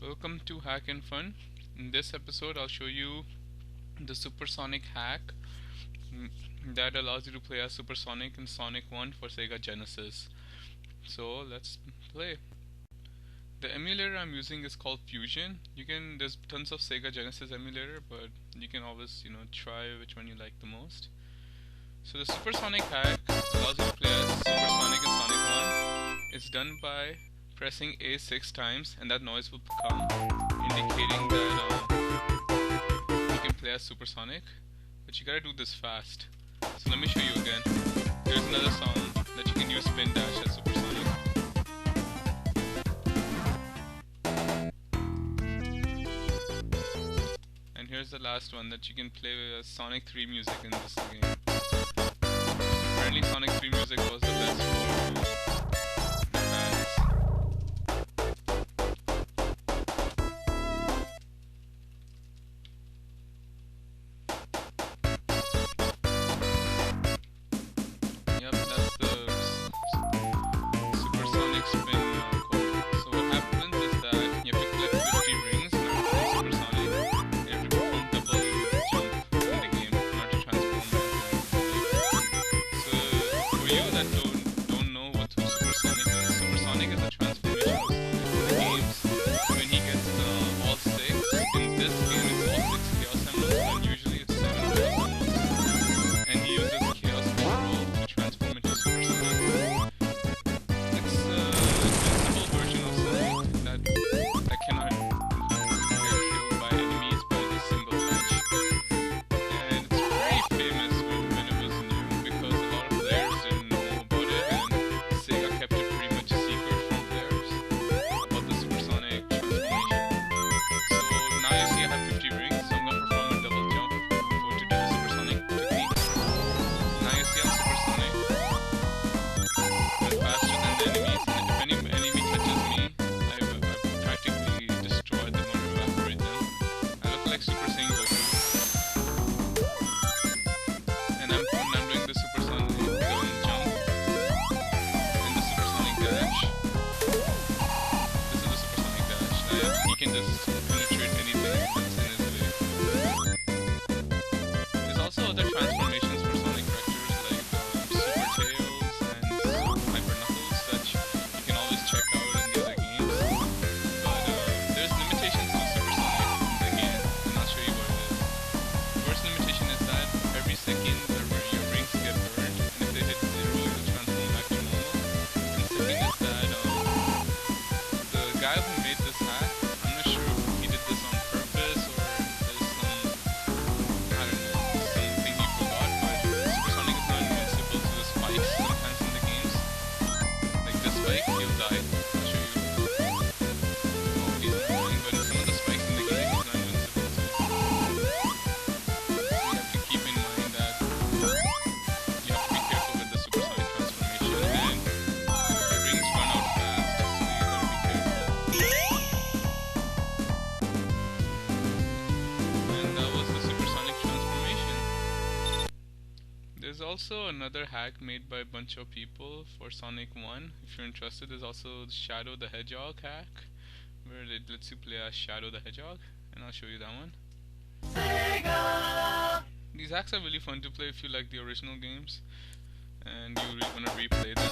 Welcome to Hack and Fun. In this episode, I'll show you the supersonic hack that allows you to play as Supersonic in Sonic 1 for Sega Genesis. So let's play. The emulator I'm using is called Fusion. There's tons of Sega Genesis emulator, but you can always try which one you like the most. So the supersonic hack allows you to play as Supersonic in Sonic 1. It's done by pressing A 6 times, and that noise will come, indicating that you can play as Supersonic. But you gotta do this fast. So let me show you again. Here's another song that you can use spin dash as Supersonic. And here's the last one that you can play as Sonic 3 music in this game. Apparently Sonic 3 music was the best for fans. Yep, that's the supersonic spin code. So what happens is that you have to collect 50 rings in order to play supersonic. You have to perform double jump in the game in order to transform it. So for you that don't know what supersonic is a transformation of Sonic. In the games, when he gets all 6, in this game it's all 6 Chaos Emeralds, and usually it's 7 Chaos Emeralds. And he uses Chaos Control to transform into Supersonic. It's an invincible version of Sonic that cannot get killed by enemies by this single punch. And it's very famous when it was new because a lot of players didn't know about it, and Sega kept it pretty much a secret from players about the supersonic transformation. So now you see I have 50 rings, so I'm going to perform a double jump to do the supersonic technique. Now you see I'm supersonic. I'm faster than the enemies, and if any enemy touches me, I practically destroy them or evaporate them. I look like Super Saiyan Goku. And I'm doing the supersonic jump and the supersonic dash. This is the supersonic dash. He can just penetrate anything that's in his way. There's also other transformations for Sonic characters like Super Tails and Hyper Knuckles that you can always check out in the other games. But there's limitations to Supersonic in the game, and I'll show you what it is. First limitation is that every second your rings get burned, and if they hit 0, it'll transform back to normal. And second is that the guy who made this hack, I'm not sure if he did this on purpose or there's some, I don't know, something he forgot, but Supersonic is not invincible to the spikes sometimes in the games. Like this spike, he'll die. I'll show you. Oh, he's annoying, but some of the spikes in the game he's not invincible to. So you have to keep in mind that you have to be careful with the supersonic transformation, and the rings run out fast, so you gotta be careful. And that was the supersonic transformation. There's also another hack made by a bunch of people for Sonic 1. If you're interested, there's also Shadow the Hedgehog hack, where it lets you play as Shadow the Hedgehog, and I'll show you that one. Sega! These hacks are really fun to play if you like the original games and you really want to replay them.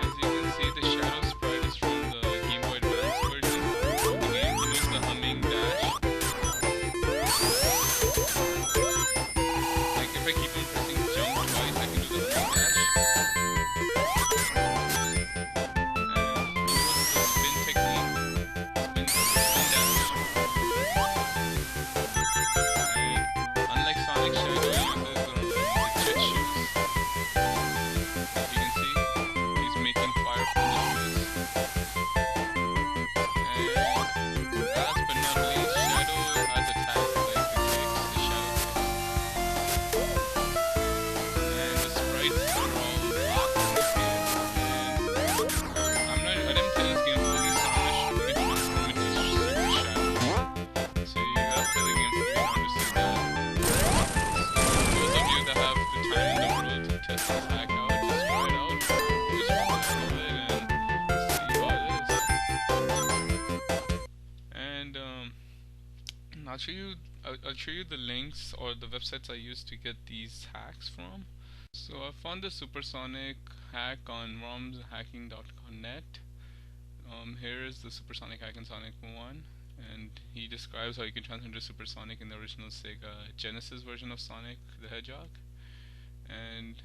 As you can see, the Shadow sprite is from the Game Boy Advance version of the game. You use the humming dash. Like if I keep on pressing jump twice, I can do the humming dash. And the spin technique, spin dash. And unlike Sonic Shadow, it uses the I'll show you the links or the websites I used to get these hacks from. So I found the supersonic hack on romhacking.net. Here is the supersonic hack in Sonic 1, and he describes how you can transfer into supersonic in the original Sega Genesis version of Sonic the Hedgehog. And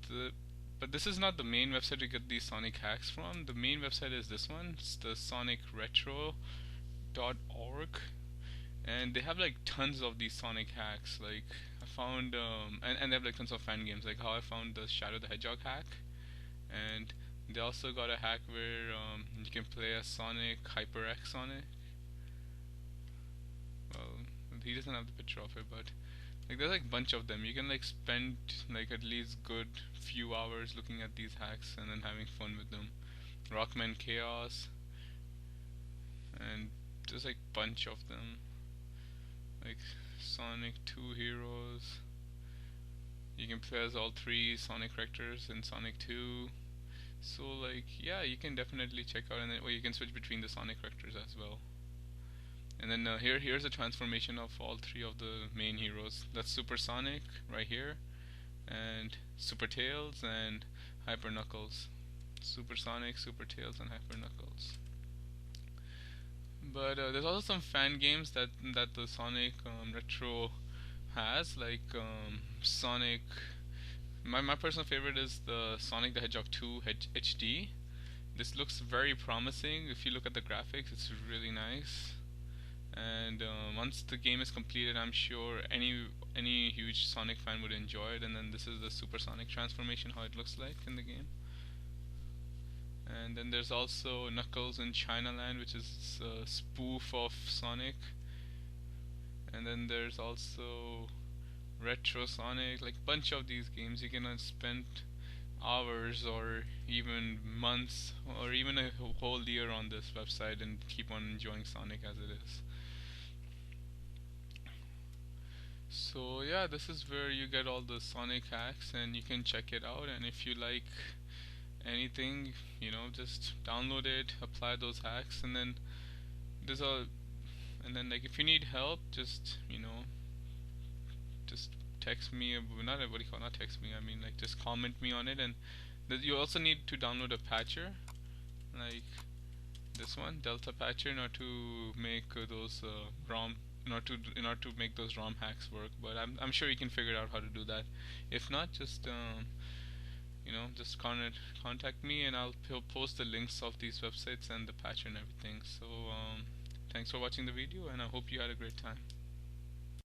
the but this is not the main website to get these Sonic hacks from. The main website is this one. It's the sonicretro.org, and they have like tons of these Sonic hacks. Like I found, and they have like tons of fan games. Like how I found the Shadow the Hedgehog hack, and they also got a hack where you can play a Sonic HyperX on it. Well, he doesn't have the picture of it, but like there's like a bunch of them. You can like spend like at least good few hours looking at these hacks and then having fun with them. Rockman Chaos, and there's like bunch of them. Like Sonic 2 Heroes. You can play as all three Sonic characters in Sonic 2. So like yeah, you can definitely check out, and then you can switch between the Sonic characters as well. And then here's a transformation of all three of the main heroes. That's Super Sonic right here, and Super Tails and Hyper Knuckles. Super Sonic, Super Tails, and Hyper Knuckles. But there's also some fan games that the Sonic Retro has, like Sonic. My personal favorite is the Sonic the Hedgehog 2 HD. This looks very promising. If you look at the graphics, it's really nice. And once the game is completed, I'm sure any huge Sonic fan would enjoy it. And then this is the supersonic transformation, how it looks like in the game. And then there's also Knuckles in Chinaland, which is a spoof of Sonic. And then there's also Retro Sonic, like bunch of these games. You can spend hours or even months or even a whole year on this website and keep on enjoying Sonic as it is. So yeah, this is where you get all the Sonic hacks, and you can check it out. And if you like anything, just download it, apply those hacks, and then there's a and then like if you need help, just just text me. Not text me. I mean like just comment me on it. And you also need to download a patcher, like this one, Delta Patcher, in order to make those ROM. In order to make those ROM hacks work, but I'm sure you can figure out how to do that. If not, just just contact me, and I'll post the links of these websites and the patch and everything. So thanks for watching the video, and I hope you had a great time.